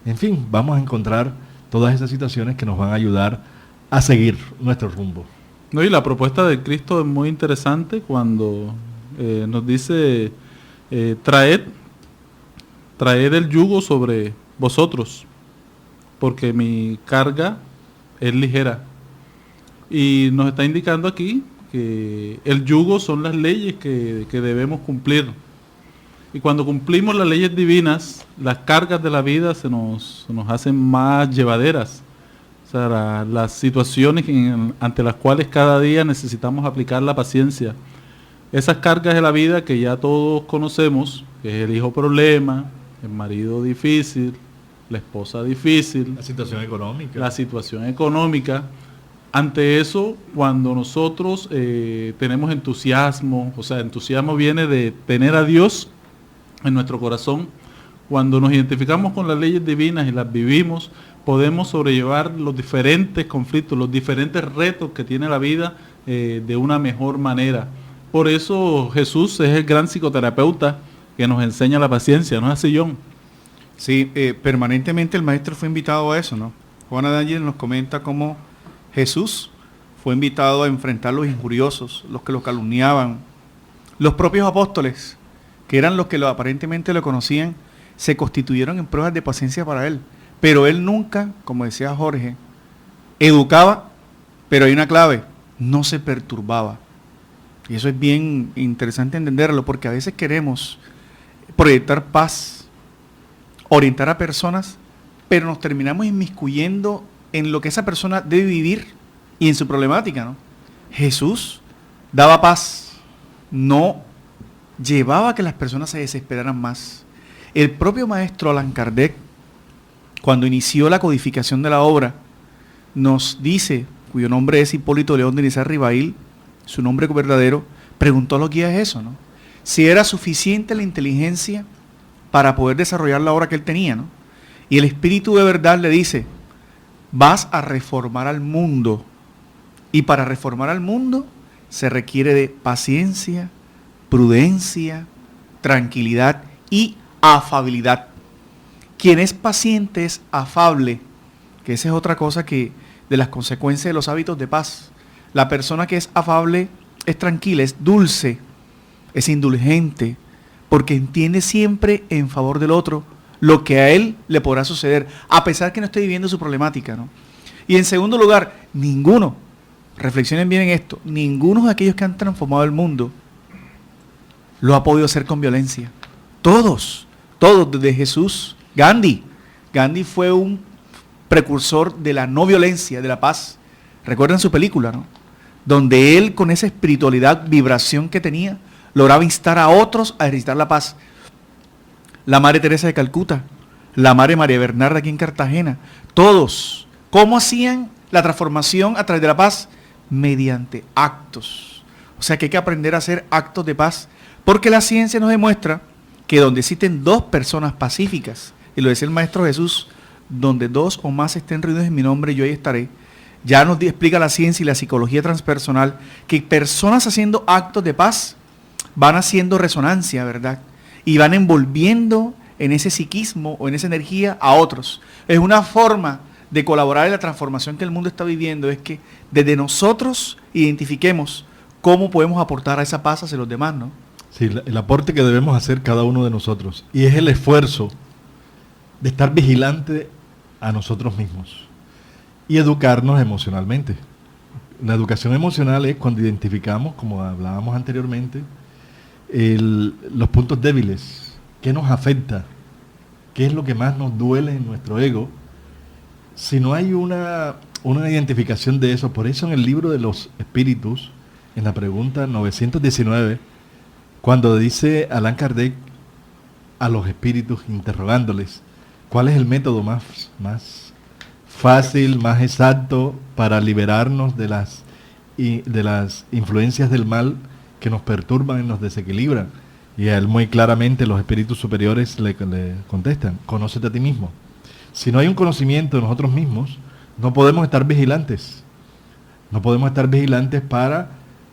Speaker 2: En fin, vamos a encontrar todas esas situaciones que nos van a ayudar a seguir nuestro rumbo.
Speaker 4: No, y la propuesta de Cristo es muy interesante cuando nos dice, traed traed el yugo sobre vosotros, porque mi carga es ligera. Y nos está indicando aquí que el yugo son las leyes que debemos cumplir. Y cuando cumplimos las leyes divinas, las cargas de la vida se nos hacen más llevaderas. O sea, las situaciones ante las cuales cada día necesitamos aplicar la paciencia. Esas cargas de la vida que ya todos conocemos, que es el hijo problema, el marido difícil, la esposa difícil,
Speaker 2: La situación económica.
Speaker 4: la situación económica. Ante eso, cuando nosotros tenemos entusiasmo, o sea, entusiasmo viene de tener a Dios en nuestro corazón, cuando nos identificamos con las leyes divinas y las vivimos, podemos sobrellevar los diferentes conflictos, los diferentes retos que tiene la vida de una mejor manera. Por eso Jesús es el gran psicoterapeuta que nos enseña la paciencia, ¿no es así, John?
Speaker 3: Sí, permanentemente el maestro fue invitado a eso, ¿no? Juana D'Angel nos comenta cómo Jesús fue invitado a enfrentar los injuriosos, los que lo calumniaban. Los propios apóstoles, que eran los que aparentemente lo conocían, se constituyeron en pruebas de paciencia para él. Pero él nunca, como decía Jorge, educaba, pero hay una clave, no se perturbaba. Y eso es bien interesante entenderlo, porque a veces queremos proyectar paz, orientar a personas, pero nos terminamos inmiscuyendo en lo que esa persona debe vivir y en su problemática, ¿no? Jesús daba paz, no llevaba a que las personas se desesperaran más. El propio maestro Allan Kardec, cuando inició la codificación de la obra, nos dice, cuyo nombre es Hipólito León de Nizar Ribail, su nombre verdadero, preguntó a los guías eso, ¿no? Si era suficiente la inteligencia para poder desarrollar la obra que él tenía, ¿no? Y el Espíritu de verdad le dice, vas a reformar al mundo. Y para reformar al mundo se requiere de paciencia, prudencia, tranquilidad y afabilidad. Quien es paciente es afable, que esa es otra cosa que de las consecuencias de los hábitos de paz. La persona que es afable es tranquila, es dulce, es indulgente, porque entiende siempre en favor del otro lo que a él le podrá suceder, a pesar que no esté viviendo su problemática, ¿no? Y en segundo lugar, ninguno, reflexionen bien en esto, ninguno de aquellos que han transformado el mundo lo ha podido hacer con violencia. Todos, desde Jesús, Gandhi fue un precursor de la no violencia, de la paz. Recuerden su película, ¿no? Donde él, con esa espiritualidad, vibración que tenía, lograba instar a otros a ejercitar la paz. La Madre Teresa de Calcuta, la Madre María Bernarda aquí en Cartagena, todos, ¿cómo hacían la transformación a través de la paz? Mediante actos. O sea que hay que aprender a hacer actos de paz, porque la ciencia nos demuestra que donde existen dos personas pacíficas, y lo decía el Maestro Jesús, donde dos o más estén reunidos en mi nombre, yo ahí estaré. Ya nos explica la ciencia y la psicología transpersonal que personas haciendo actos de paz van haciendo resonancia, ¿verdad? Y van envolviendo en ese psiquismo o en esa energía a otros. Es una forma de colaborar en la transformación que el mundo está viviendo, es que desde nosotros identifiquemos cómo podemos aportar a esa paz hacia los demás, ¿no?
Speaker 2: Sí, el aporte que debemos hacer cada uno de nosotros. Y es el esfuerzo de estar vigilante a nosotros mismos y educarnos emocionalmente. La educación emocional es cuando identificamos, como hablábamos anteriormente, los puntos débiles, qué nos afecta, qué es lo que más nos duele en nuestro ego. Si no hay una identificación de eso, por eso en el libro de los espíritus, en la pregunta 919, cuando dice Allan Kardec a los espíritus interrogándoles, ¿cuál es el método más fácil, más exacto para liberarnos de las influencias del mal que nos perturban y nos desequilibran? Y a él muy claramente los espíritus superiores le contestan, conócete a ti mismo. Si no hay un conocimiento de nosotros mismos, no podemos estar vigilantes. No podemos estar vigilantes para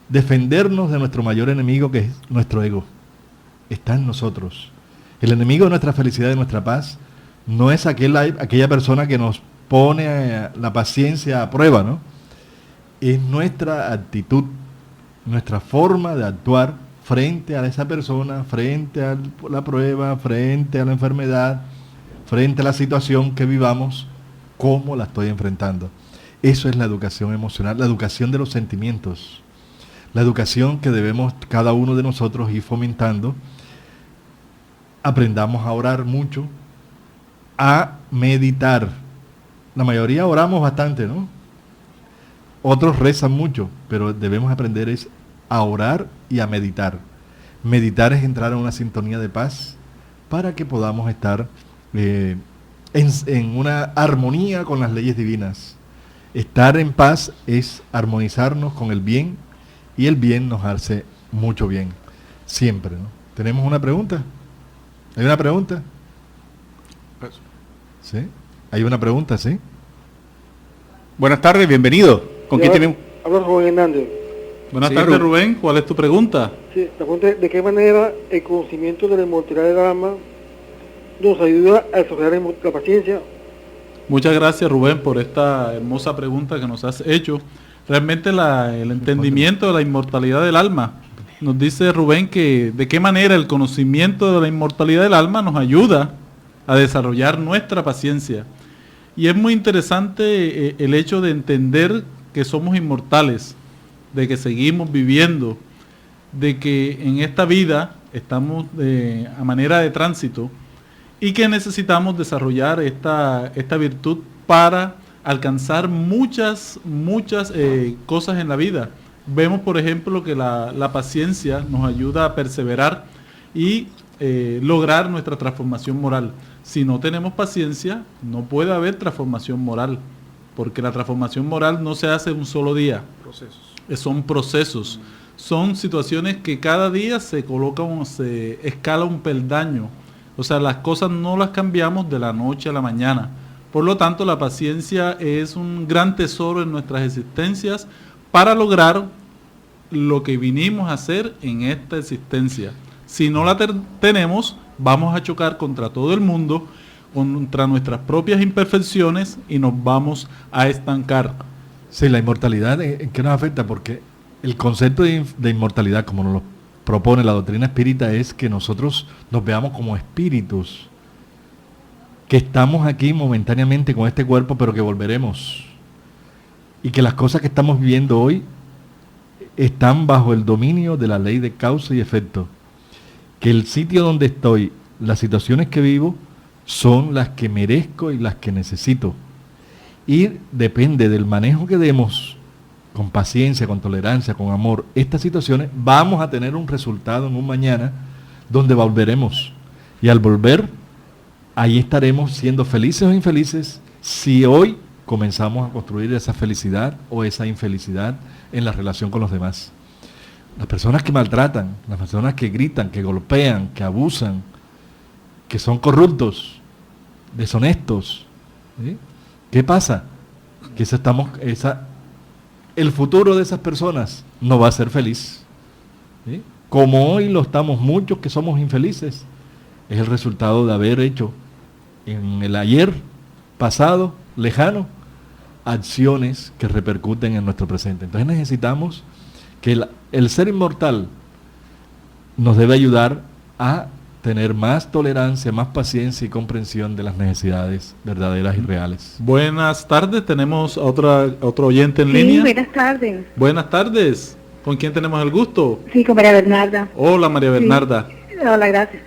Speaker 2: defendernos de nuestro mayor enemigo, que es nuestro ego. Está en nosotros. El enemigo de nuestra felicidad y de nuestra paz no es aquella persona que nos pone la paciencia a prueba, ¿no? Es nuestra actitud, nuestra forma de actuar frente a esa persona, frente a la prueba, frente a la enfermedad, frente a la situación que vivamos, cómo la estoy enfrentando. Eso es la educación emocional, la educación de los sentimientos, la educación que debemos cada uno de nosotros ir fomentando. Aprendamos a orar mucho, a meditar. La mayoría oramos bastante, ¿no? Otros rezan mucho, pero debemos aprender a orar y a meditar. Meditar es entrar en una sintonía de paz para que podamos estar en una armonía con las leyes divinas. Estar en paz es armonizarnos con el bien, y el bien nos hace mucho bien, siempre, ¿no? ¿Tenemos una pregunta? ¿Hay una pregunta? ¿Sí? ¿Hay una pregunta, sí?
Speaker 3: Buenas tardes, bienvenido. ¿Con quién tenemos?
Speaker 7: Hablo Rubén Hernández.
Speaker 4: Buenas tardes, Rubén. ¿Cuál es tu pregunta?
Speaker 7: Sí, la pregunta es, ¿de qué manera el conocimiento de la inmortalidad del alma nos ayuda a desarrollar la paciencia?
Speaker 4: Muchas gracias, Rubén, por esta hermosa pregunta que nos has hecho. Realmente el entendimiento de la inmortalidad del alma, nos dice Rubén que de qué manera el conocimiento de la inmortalidad del alma nos ayuda a desarrollar nuestra paciencia. Y es muy interesante el hecho de entender que somos inmortales, de que seguimos viviendo, de que en esta vida estamos a manera de tránsito y que necesitamos desarrollar esta virtud para alcanzar muchas cosas en la vida. Vemos, por ejemplo, que la paciencia nos ayuda a perseverar y lograr nuestra transformación moral. Si no tenemos paciencia, no puede haber transformación moral, porque la transformación moral no se hace en un solo día. Son procesos, son situaciones que cada día se escala un peldaño. O sea, las cosas no las cambiamos de la noche a la mañana. Por lo tanto, la paciencia es un gran tesoro en nuestras existencias para lograr lo que vinimos a hacer en esta existencia. Si no la tenemos, vamos a chocar contra todo el mundo, contra nuestras propias imperfecciones y nos vamos a estancar.
Speaker 2: Sí, la inmortalidad, ¿en qué nos afecta? Porque el concepto de inmortalidad, como nos lo propone la doctrina espírita, es que nosotros nos veamos como espíritus, que estamos aquí momentáneamente con este cuerpo, pero que volveremos. Y que las cosas que estamos viviendo hoy están bajo el dominio de la ley de causa y efecto. Que el sitio donde estoy, las situaciones que vivo, son las que merezco y las que necesito. Y depende del manejo que demos, con paciencia, con tolerancia, con amor, estas situaciones, vamos a tener un resultado en un mañana donde volveremos. Y al volver, ahí estaremos siendo felices o infelices si hoy comenzamos a construir esa felicidad o esa infelicidad en la relación con los demás. Las personas que maltratan, las personas que gritan, que golpean, que abusan, que son corruptos, deshonestos, ¿sí? ¿Qué pasa? Que el futuro de esas personas no va a ser feliz, ¿sí? Como hoy lo estamos muchos que somos infelices, es el resultado de haber hecho en el ayer pasado, lejano, acciones que repercuten en nuestro presente. Entonces necesitamos que el ser inmortal nos debe ayudar a tener más tolerancia, más paciencia y comprensión de las necesidades verdaderas y reales.
Speaker 4: Buenas tardes, tenemos a otro oyente en línea.
Speaker 8: Sí, buenas tardes.
Speaker 4: Buenas tardes, ¿con quién tenemos el gusto?
Speaker 8: Sí, con María Bernarda.
Speaker 4: Hola, María Bernarda.
Speaker 8: Sí. Hola, gracias.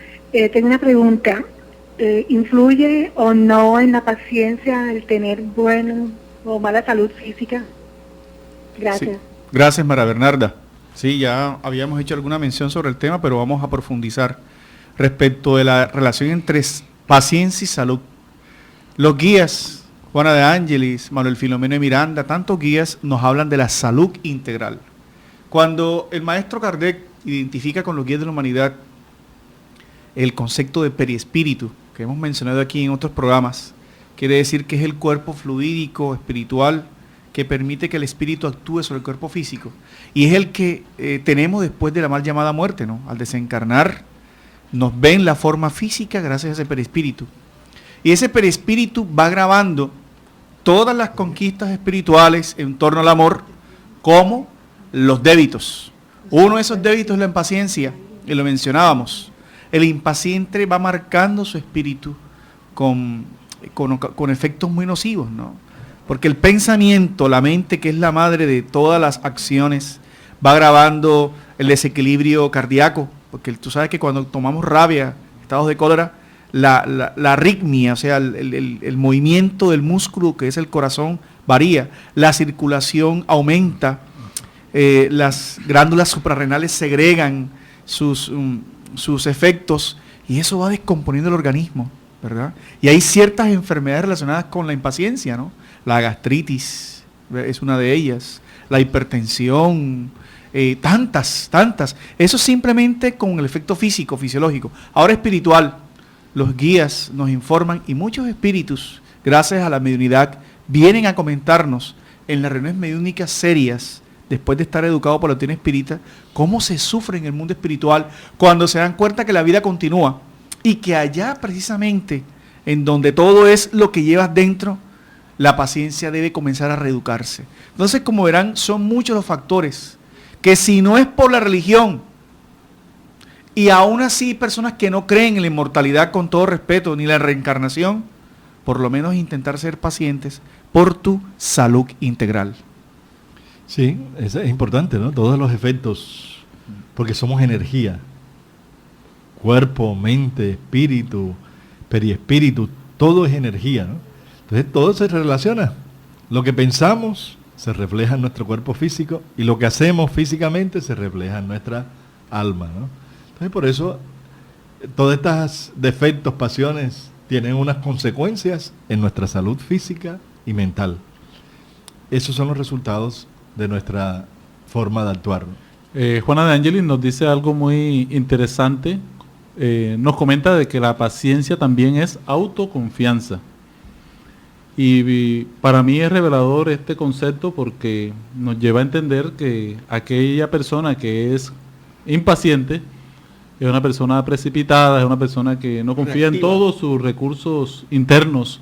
Speaker 8: Tengo una pregunta. ¿Influye o no en la paciencia el tener buena o mala salud física? Gracias.
Speaker 3: Sí. Gracias, María Bernarda. Sí, ya habíamos hecho alguna mención sobre el tema, pero vamos a profundizar respecto de la relación entre paciencia y salud. Los guías, Juana de Ángelis, Manuel Filomeno de Miranda, tantos guías nos hablan de la salud integral. Cuando el maestro Kardec identifica con los guías de la humanidad el concepto de periespíritu, que hemos mencionado aquí en otros programas, quiere decir que es el cuerpo fluídico, espiritual, que permite que el espíritu actúe sobre el cuerpo físico. Y es el que tenemos después de la mal llamada muerte, ¿no? Al desencarnar, nos ven la forma física gracias a ese perispíritu. Y ese perispíritu va grabando todas las conquistas espirituales en torno al amor, como los débitos, Uno de esos débitos es la impaciencia, y lo mencionábamos. El impaciente va marcando su espíritu con efectos muy nocivos, ¿no? Porque el pensamiento, la mente, que es la madre de todas las acciones, va agravando el desequilibrio cardíaco, porque tú sabes que cuando tomamos rabia, estados de cólera, la arritmia, o sea, el movimiento del músculo que es el corazón varía, la circulación aumenta, las glándulas suprarrenales segregan sus efectos y eso va descomponiendo el organismo, ¿verdad? Y hay ciertas enfermedades relacionadas con la impaciencia, ¿no? La gastritis es una de ellas, la hipertensión, tantas. Eso simplemente con el efecto físico, fisiológico. Ahora espiritual, los guías nos informan y muchos espíritus, gracias a la mediunidad, vienen a comentarnos en las reuniones mediúnicas serias, después de estar educado por la doctrina espírita, cómo se sufre en el mundo espiritual cuando se dan cuenta que la vida continúa y que allá precisamente, en donde todo es lo que llevas dentro, la paciencia debe comenzar a reeducarse. Entonces, como verán, son muchos los factores que si no es por la religión, y aún así personas que no creen en la inmortalidad, con todo respeto, ni la reencarnación, por lo menos intentar ser pacientes por tu salud integral.
Speaker 2: Sí, es importante, ¿no? Todos los efectos, porque somos energía, cuerpo, mente, espíritu, periespíritu, todo es energía, ¿no? Entonces todo se relaciona. Lo que pensamos se refleja en nuestro cuerpo físico y lo que hacemos físicamente se refleja en nuestra alma, ¿no? Entonces por eso todos estos defectos, pasiones, tienen unas consecuencias en nuestra salud física y mental. Esos son los resultados de nuestra forma de actuar, ¿no?
Speaker 4: Juana de Angelis nos dice algo muy interesante. Nos comenta de que la paciencia también es autoconfianza. Y para mí es revelador este concepto porque nos lleva a entender que aquella persona que es impaciente es una persona precipitada, es una persona que no confía en todos sus recursos internos.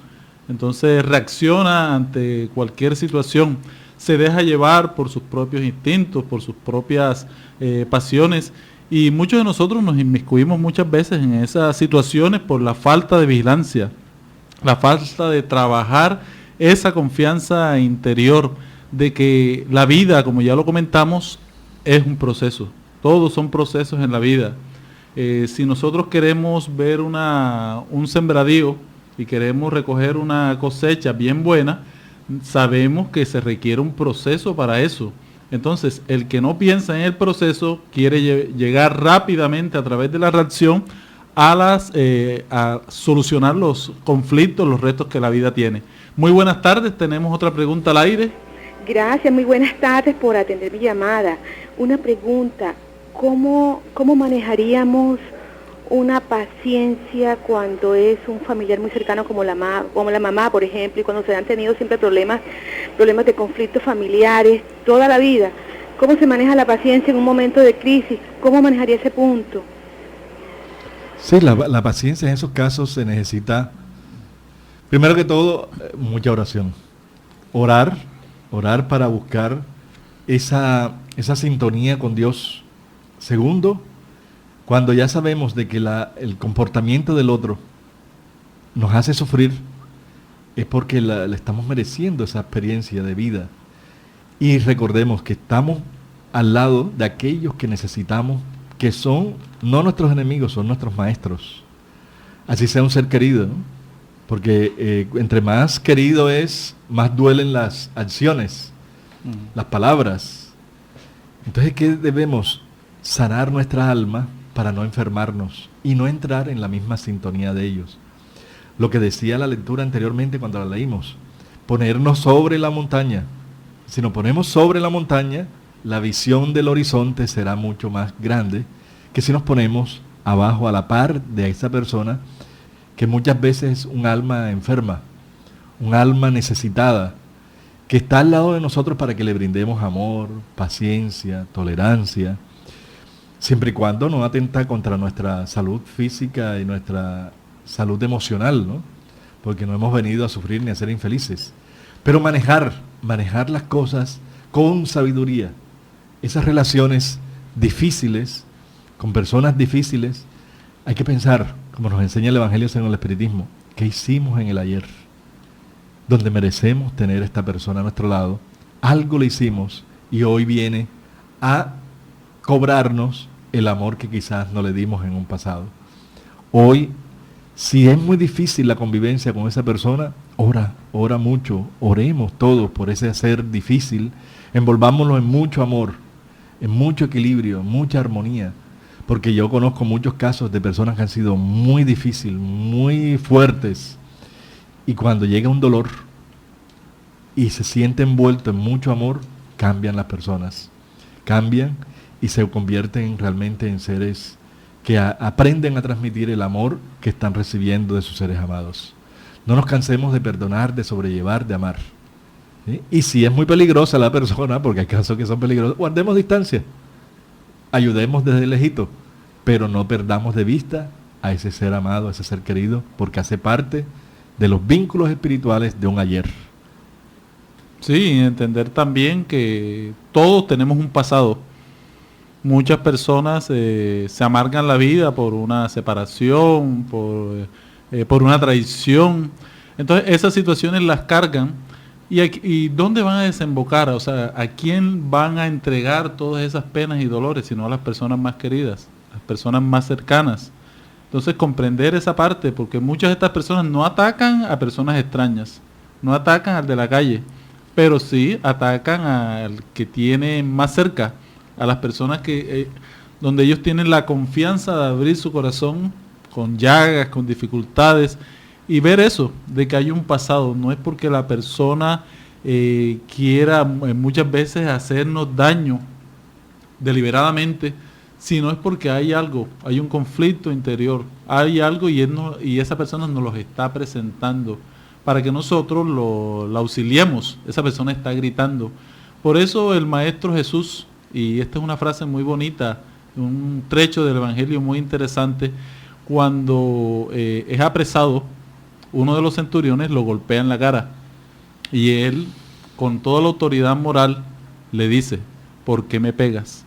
Speaker 4: Entonces reacciona ante cualquier situación, se deja llevar por sus propios instintos, por sus propias pasiones. Y muchos de nosotros nos inmiscuimos muchas veces en esas situaciones por la falta de vigilancia, la falta de trabajar esa confianza interior de que la vida, como ya lo comentamos, es un proceso. Todos son procesos en la vida. Si nosotros queremos ver un sembradío y queremos recoger una cosecha bien buena, sabemos que se requiere un proceso para eso. Entonces, el que no piensa en el proceso quiere llegar rápidamente a través de la reacción a solucionar los conflictos, los retos que la vida tiene. Muy buenas tardes, tenemos otra pregunta al aire.
Speaker 9: Gracias, muy buenas tardes por atender mi llamada. Una pregunta, ¿cómo manejaríamos una paciencia cuando es un familiar muy cercano como la mamá, por ejemplo, y cuando se han tenido siempre problemas de conflictos familiares toda la vida? ¿Cómo se maneja la paciencia en un momento de crisis? ¿Cómo manejaría ese punto?
Speaker 2: Sí, la paciencia en esos casos se necesita, primero que todo, mucha oración. Orar para buscar esa sintonía con Dios. Segundo, cuando ya sabemos de que el comportamiento del otro nos hace sufrir, es porque le estamos mereciendo esa experiencia de vida. Y recordemos que estamos al lado de aquellos que necesitamos, que son no nuestros enemigos, son nuestros maestros. Así sea un ser querido, ¿no? Porque entre más querido es, más duelen las acciones, las palabras. Entonces, ¿qué debemos? Sanar nuestra alma para no enfermarnos y no entrar en la misma sintonía de ellos. Lo que decía la lectura anteriormente cuando la leímos, ponernos sobre la montaña. Si nos ponemos sobre la montaña, la visión del horizonte será mucho más grande que si nos ponemos abajo a la par de esa persona que muchas veces es un alma enferma, un alma necesitada, que está al lado de nosotros para que le brindemos amor, paciencia, tolerancia, siempre y cuando no atenta contra nuestra salud física y nuestra salud emocional, ¿no? Porque no hemos venido a sufrir ni a ser infelices. Pero manejar las cosas con sabiduría. Esas relaciones difíciles, con personas difíciles, hay que pensar, como nos enseña el Evangelio según el Espiritismo, ¿qué hicimos en el ayer? Donde merecemos tener esta persona a nuestro lado, algo le hicimos y hoy viene a cobrarnos el amor que quizás no le dimos en un pasado. Hoy, si es muy difícil la convivencia con esa persona, ora mucho, oremos todos por ese ser difícil, envolvámonos en mucho amor, en mucho equilibrio, en mucha armonía, porque yo conozco muchos casos de personas que han sido muy difíciles, muy fuertes, y cuando llega un dolor y se siente envuelto en mucho amor, cambian las personas, cambian y se convierten realmente en seres que aprenden a transmitir el amor que están recibiendo de sus seres amados. No nos cansemos de perdonar, de sobrellevar, de amar. ¿Sí? Y si es muy peligrosa la persona, porque hay casos que son peligrosos, guardemos distancia, ayudemos desde lejito, pero no perdamos de vista a ese ser amado, a ese ser querido, porque hace parte de los vínculos espirituales de un ayer.
Speaker 4: Sí, entender también que todos tenemos un pasado. Muchas personas se amargan la vida por una separación, por una traición. Entonces esas situaciones las cargan. ¿Y dónde van a desembocar? O sea, ¿a quién van a entregar todas esas penas y dolores? Sino a las personas más queridas, las personas más cercanas. Entonces comprender esa parte, porque muchas de estas personas no atacan a personas extrañas, no atacan al de la calle, pero sí atacan al que tiene más cerca, a las personas que donde ellos tienen la confianza de abrir su corazón con llagas, con dificultades, y ver eso, de que hay un pasado. No es porque la persona quiera muchas veces hacernos daño deliberadamente, sino es porque hay algo, hay un conflicto interior, hay algo y esa persona nos los está presentando para que nosotros la auxiliemos. Esa persona está gritando. Por eso el Maestro Jesús, y esta es una frase muy bonita, un trecho del Evangelio muy interesante, cuando es apresado, uno de los centuriones lo golpea en la cara y él, con toda la autoridad moral, le dice: ¿por qué me pegas?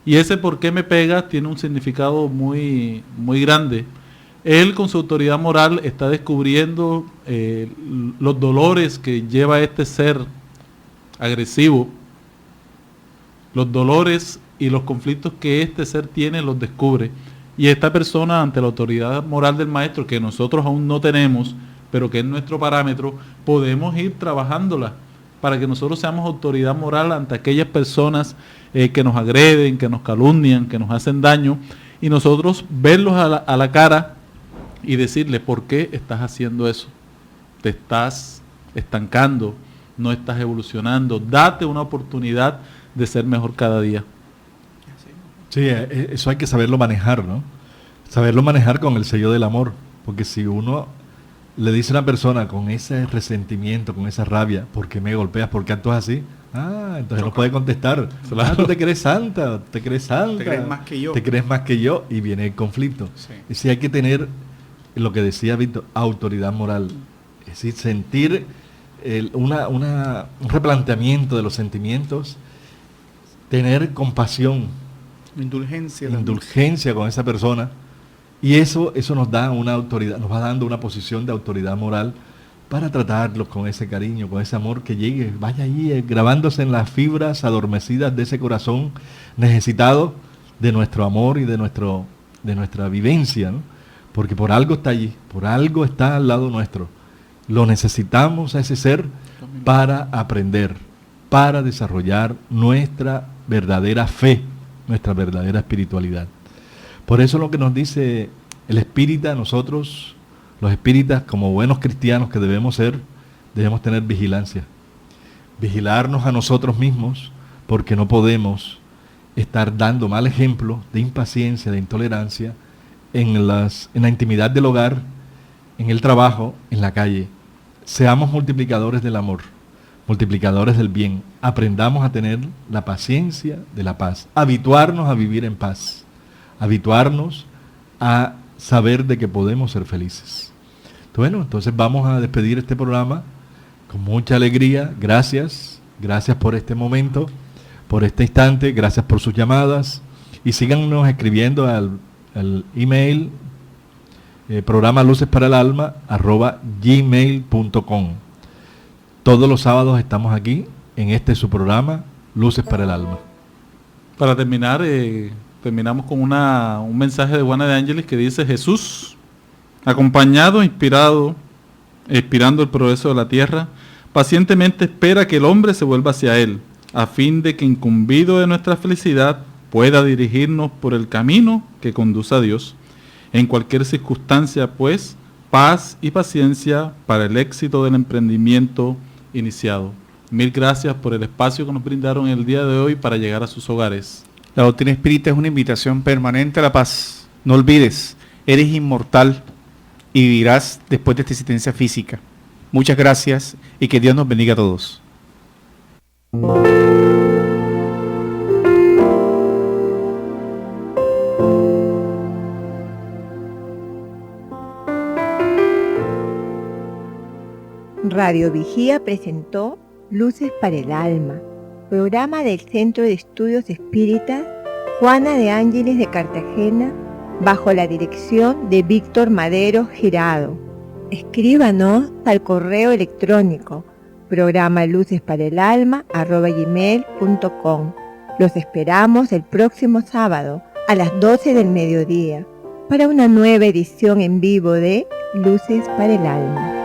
Speaker 4: Y ese ¿por qué me pegas? Tiene un significado muy, muy grande. Él, con su autoridad moral, está descubriendo los dolores que lleva este ser agresivo, los dolores y los conflictos que este ser tiene, los descubre. Y esta persona, ante la autoridad moral del Maestro, que nosotros aún no tenemos, pero que es nuestro parámetro, podemos ir trabajándola para que nosotros seamos autoridad moral ante aquellas personas que nos agreden, que nos calumnian, que nos hacen daño, y nosotros verlos a la cara y decirle: ¿por qué estás haciendo eso? Te estás estancando, no estás evolucionando, date una oportunidad de ser mejor cada día.
Speaker 2: Sí, eso hay que saberlo manejar, ¿no? Saberlo manejar con el sello del amor, porque si uno le dice a una persona con ese resentimiento, con esa rabia: ¿por qué me golpeas? ¿Por qué actúas así? Entonces no puede contestar. Claro. Tú te crees santa, te crees más que yo. Te crees más que yo, y viene el conflicto. Sí. Y si hay que tener, lo que decía Víctor, autoridad moral, es decir, sentir un replanteamiento de los sentimientos, tener compasión, indulgencia con esa persona, y eso nos da una autoridad, nos va dando una posición de autoridad moral para tratarlos con ese cariño, con ese amor que llegue, vaya ahí grabándose en las fibras adormecidas de ese corazón necesitado de nuestro amor y de nuestra vivencia, ¿no? Porque por algo está allí, por algo está al lado nuestro. Lo necesitamos a ese ser para aprender, para desarrollar nuestra verdadera fe, nuestra verdadera espiritualidad. Por eso lo que nos dice el espírita, nosotros, los espíritas, como buenos cristianos que debemos ser, debemos tener vigilancia. Vigilarnos a nosotros mismos, porque no podemos estar dando mal ejemplo de impaciencia, de intolerancia, en la intimidad del hogar, en el trabajo, en la calle. Seamos multiplicadores del amor, multiplicadores del bien. Aprendamos a tener la paciencia de la paz, habituarnos a vivir en paz, habituarnos a saber de que podemos ser felices. Bueno, entonces vamos a despedir este programa con mucha alegría. Gracias por este momento, por este instante. Gracias por sus llamadas y síganos escribiendo al email programa luces para el alma @gmail.com. Todos los sábados estamos aquí en su programa Luces para el Alma.
Speaker 4: Para terminar, terminamos con un mensaje de Juana de Ángeles que dice: Jesús, acompañado, inspirando el progreso de la tierra, pacientemente espera que el hombre se vuelva hacia él, a fin de que, incumbido de nuestra felicidad, pueda dirigirnos por el camino que conduce a Dios. En cualquier circunstancia, pues, paz y paciencia para el éxito del emprendimiento iniciado. Mil gracias por el espacio que nos brindaron el día de hoy para llegar a sus hogares.
Speaker 3: La doctrina espírita es una invitación permanente a la paz. No olvides, eres inmortal y vivirás después de esta existencia física. Muchas gracias y que Dios nos bendiga a todos.
Speaker 10: Radio Vigía presentó Luces para el Alma, programa del Centro de Estudios Espíritas Juana de Ángeles de Cartagena, bajo la dirección de Víctor Madero Girado. Escríbanos al correo electrónico programa lucesparaelalma@gmail.com. Los esperamos el próximo sábado a las 12 del mediodía para una nueva edición en vivo de Luces para el Alma.